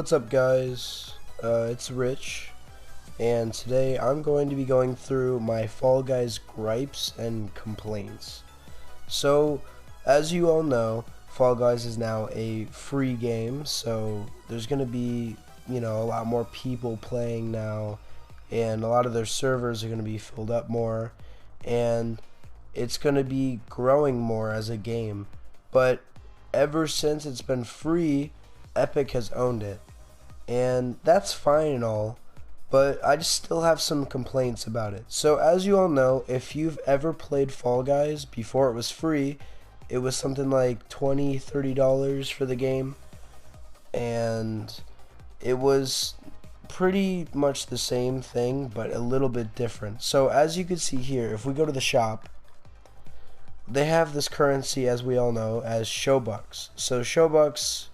What's up, guys? It's Rich, and today I'm going to be going through my Fall Guys gripes and complaints. So, as you all know, Fall Guys is now a free game, so there's going to be, a lot more people playing now, and a lot of their servers are going to be filled up more, and it's going to be growing more as a game. But ever since it's been free, Epic has owned it, and that's fine and all, but I just still have some complaints about it. So as you all know, if you've ever played Fall Guys before it was free, it was something like $20-$30 for the game, and it was pretty much the same thing but a little bit different. So as you can see here, if we go to the shop, they have this currency, as we all know, as Showbucks. So Showbucks,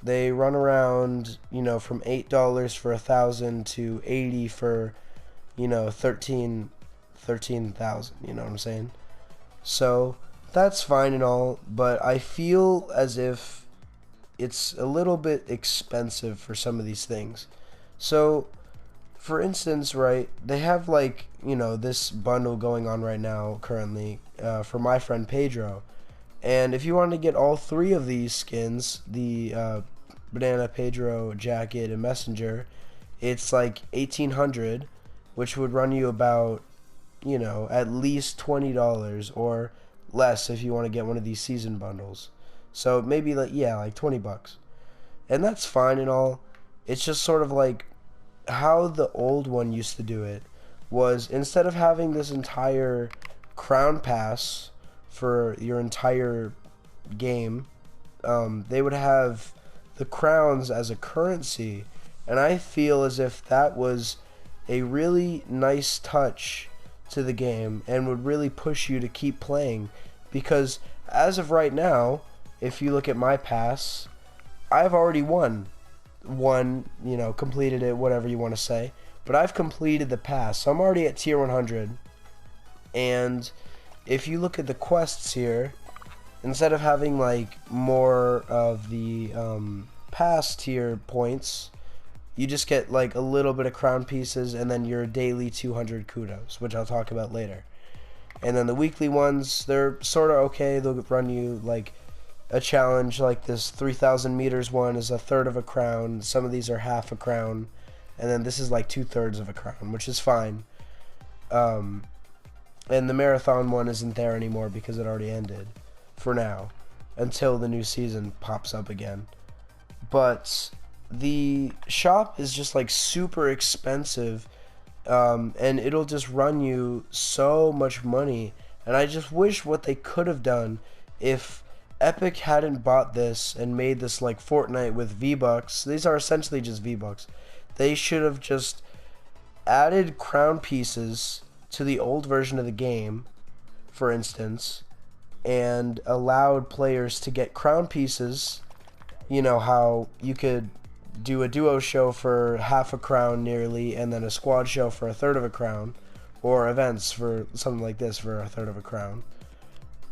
they run around, from $8 for 1,000 to 80 for, 13,000. You know what I'm saying? So that's fine and all, but I feel as if it's a little bit expensive for some of these things. So, for instance, right, they have this bundle going on right now currently for my friend Pedro. And if you want to get all three of these skins, the Banana, Pedro, Jacket, and Messenger, it's like 1,800, which would run you about, at least $20 or less if you want to get one of these season bundles. So maybe like 20 bucks. And that's fine and all. It's just sort of like how the old one used to do it was, instead of having this entire crown pass for your entire game, they would have the crowns as a currency, and I feel as if that was a really nice touch to the game and would really push you to keep playing, because as of right now, if you look at my pass, I've already won, completed it, whatever you want to say, but I've completed the pass, so I'm already at tier 100. And if you look at the quests here, instead of having more of the pass tier points, you just get a little bit of crown pieces and then your daily 200 kudos, which I'll talk about later. And then the weekly ones, they're sort of okay. They'll run you a challenge, like this 3,000 meters one is a third of a crown. Some of these are half a crown, and then this is like 2/3 of a crown, which is fine. And the marathon one isn't there anymore because it already ended for now, until the new season pops up again. But the shop is just super expensive, and it'll just run you so much money. And I just wish what they could have done, if Epic hadn't bought this and made this like Fortnite with V-Bucks. These are essentially just V-Bucks. They should have just added crown pieces to the old version of the game, for instance, and allowed players to get crown pieces. You know how you could do a duo show for half a crown nearly, and then a squad show for a third of a crown, or events for something like this for a third of a crown,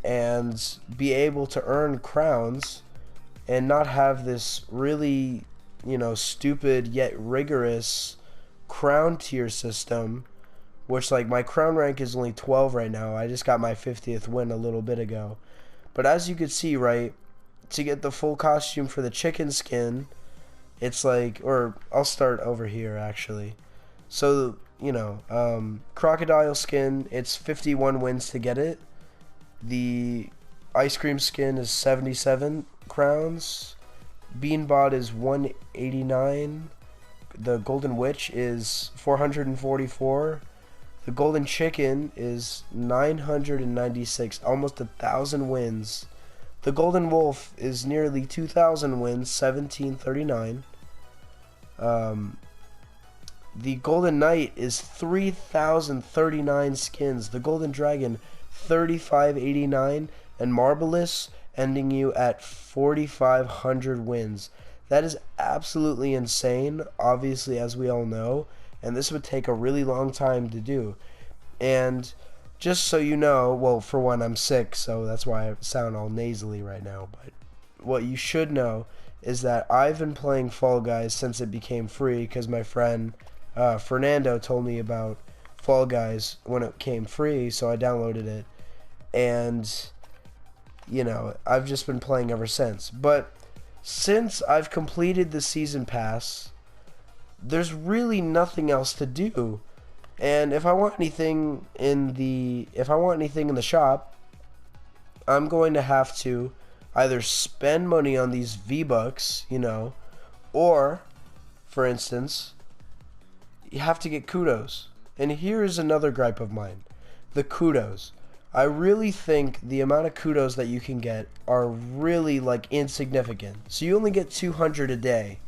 and be able to earn crowns and not have this really, stupid yet rigorous crown tier system, which my crown rank is only 12 right now. I just got my 50th win a little bit ago. But as you could see, right, to get the full costume for the chicken skin, it's or I'll start over here actually. So, crocodile skin, it's 51 wins to get it. The ice cream skin is 77 crowns. Beanbot is 189. The golden witch is 444. The golden chicken is 996, almost 1,000 wins. The golden wolf is nearly 2,000 wins, 1739. The golden knight is 3,039 skins. The golden dragon, 3,589, and Marvelous ending you at 4,500 wins. That is absolutely insane, obviously, as we all know, and this would take a really long time to do. And just so you know, well, for one, I'm sick, so that's why I sound all nasally right now, but what you should know is that I've been playing Fall Guys since it became free, because my friend Fernando told me about Fall Guys when it came free, so I downloaded it, and you know, I've just been playing ever since. But since I've completed the season pass, there's really nothing else to do. And if I want anything in the shop, I'm going to have to either spend money on these V-Bucks, you know, or, for instance, you have to get kudos. And here's another gripe of mine. The kudos. I really think the amount of kudos that you can get are really, like, insignificant. So you only get 200 a day,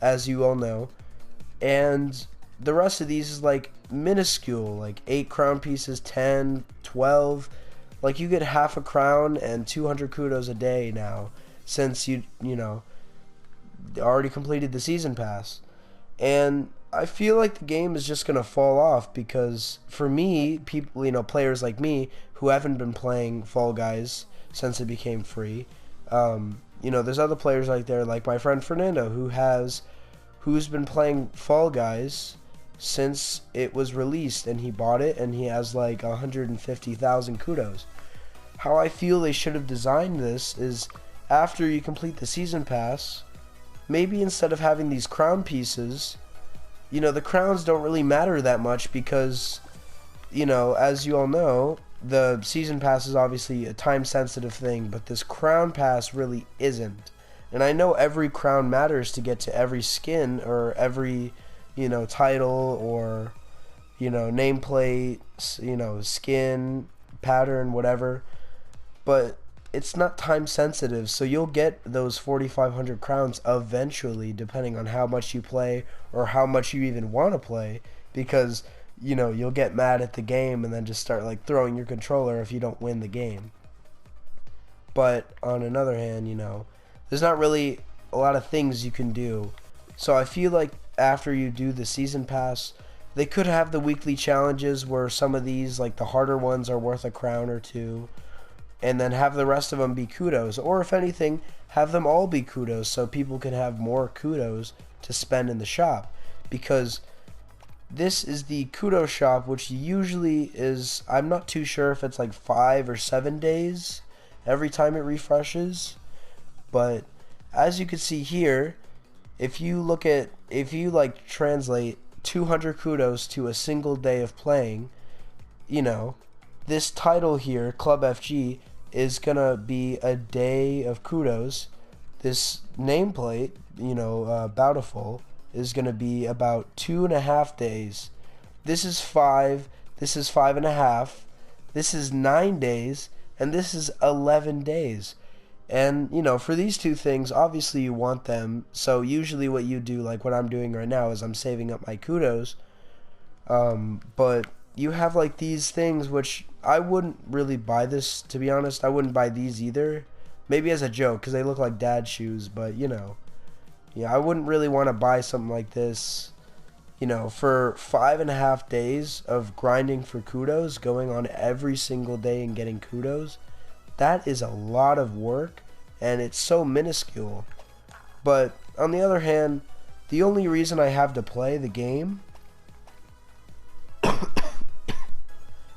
as you all know. And the rest of these is, like, minuscule. Like, 8 crown pieces, 10, 12. Like, you get half a crown and 200 kudos a day now, since you know, already completed the season pass. And I feel like the game is just gonna fall off, because for me, people, you know, players like me who haven't been playing Fall Guys since it became free, you know, there's other players like there, like my friend Fernando, who's been playing Fall Guys since it was released, and he bought it, and he has like 150,000 kudos. How I feel they should have designed this is, after you complete the season pass, maybe instead of having these crown pieces, you know, the crowns don't really matter that much, because, you know, as you all know, the season pass is obviously a time sensitive thing, but this crown pass really isn't. And I know every crown matters to get to every skin, or every, you know, title, or, you know, nameplate, you know, skin, pattern, whatever, but it's not time sensitive, so you'll get those 4,500 crowns eventually, depending on how much you play, or how much you even want to play, because, you know, you'll get mad at the game and then just start like throwing your controller if you don't win the game. But on another hand, you know, there's not really a lot of things you can do. So I feel like after you do the season pass, they could have the weekly challenges where some of these, like the harder ones, are worth a crown or two, and then have the rest of them be kudos. Or if anything, have them all be kudos, so people can have more kudos to spend in the shop. Because this is the kudo shop, which usually is, I'm not too sure if it's like 5 or 7 days every time it refreshes. But as you can see here, if you like translate 200 kudos to a single day of playing, you know, this title here, Club FG, is gonna be a day of kudos. This nameplate, you know, Bountiful, is gonna be about 2.5 days. This is 5, this is 5.5, this is 9 days, and this is 11 days. And, you know, for these two things, obviously you want them, so usually what you do, like what I'm doing right now, is I'm saving up my kudos, but you have like these things, which I wouldn't really buy this, to be honest. I wouldn't buy these either, maybe as a joke, because they look like dad shoes, but, you know, yeah, I wouldn't really want to buy something like this, you know, for 5.5 days of grinding for kudos, going on every single day and getting kudos. That is a lot of work, and it's so minuscule. But on the other hand, the only reason I have to play the game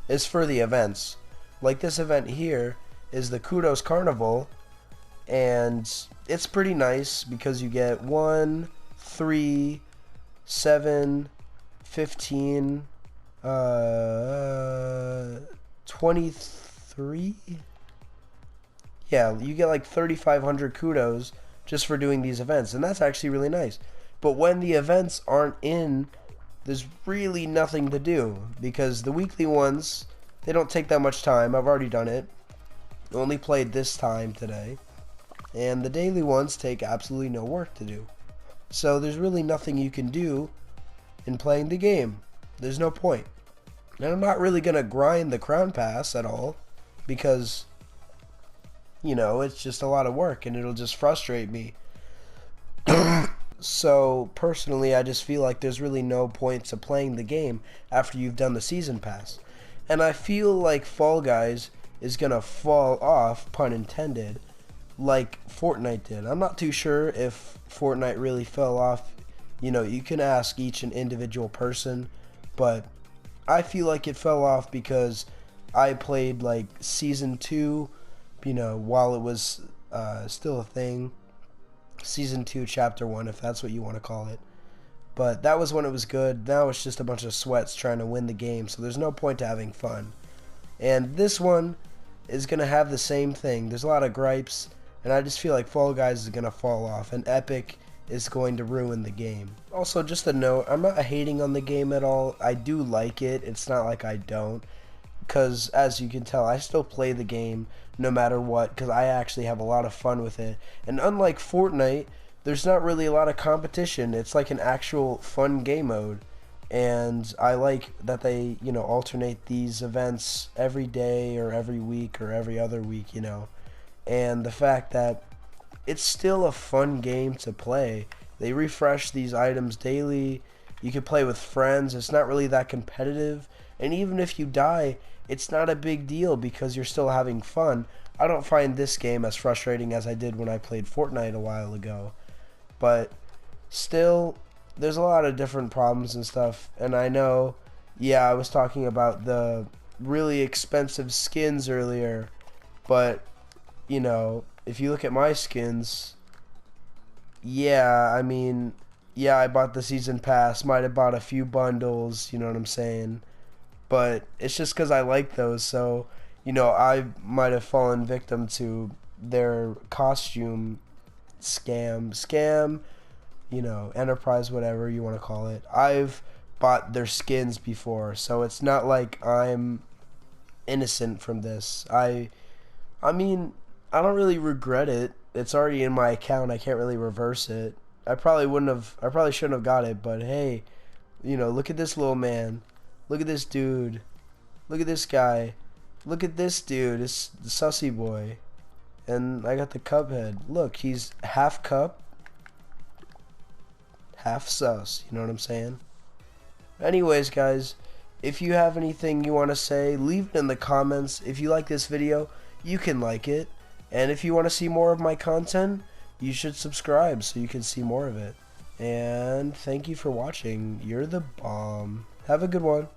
is for the events. Like this event here is the Kudos Carnival, and it's pretty nice because you get 1, 3, 7, 15, 23. Yeah, you get like 3,500 kudos just for doing these events, and that's actually really nice. But when the events aren't in, there's really nothing to do, because the weekly ones, they don't take that much time. I've already done it. Only played this time today. And the daily ones take absolutely no work to do. So there's really nothing you can do in playing the game. There's no point. And I'm not really going to grind the Crown Pass at all, because, you know, it's just a lot of work and it'll just frustrate me. So personally, I just feel like there's really no point to playing the game after you've done the season pass. And I feel like Fall Guys is gonna fall off, pun intended, like Fortnite did. I'm not too sure if Fortnite really fell off. You know, you can ask each an individual person, but I feel like it fell off because I played like season 2, you know, while it was still a thing. Season 2, chapter 1, if that's what you want to call it. But that was when it was good. Now it's just a bunch of sweats trying to win the game, so there's no point to having fun. And this one is going to have the same thing. There's a lot of gripes, and I just feel like Fall Guys is going to fall off, and Epic is going to ruin the game. Also, just a note, I'm not hating on the game at all. I do like it. It's not like I don't, because as you can tell, I still play the game no matter what, because I actually have a lot of fun with it. And unlike Fortnite, there's not really a lot of competition. It's like an actual fun game mode. And I like that they, you know, alternate these events every day or every week or every other week, you know. And the fact that it's still a fun game to play. They refresh these items daily. You can play with friends. It's not really that competitive. And even if you die, it's not a big deal because you're still having fun. I don't find this game as frustrating as I did when I played Fortnite a while ago. But still, there's a lot of different problems and stuff. And I know, yeah, I was talking about the really expensive skins earlier. But, you know, if you look at my skins, yeah, I mean, yeah, I bought the season pass, might have bought a few bundles, you know what I'm saying? But it's just because I like those, so, you know, I might have fallen victim to their costume scam, you know, enterprise, whatever you want to call it. I've bought their skins before, so it's not like I'm innocent from this. I mean, I don't really regret it. It's already in my account. I can't really reverse it. I probably shouldn't have got it, but hey, you know, look at this little man. Look at this dude. Look at this guy. Look at this dude. It's the sussy boy. And I got the Cuphead. Look, he's half cup, half sus. You know what I'm saying? Anyways, guys, if you have anything you want to say, leave it in the comments. If you like this video, you can like it. And if you want to see more of my content, you should subscribe so you can see more of it. And thank you for watching. You're the bomb. Have a good one.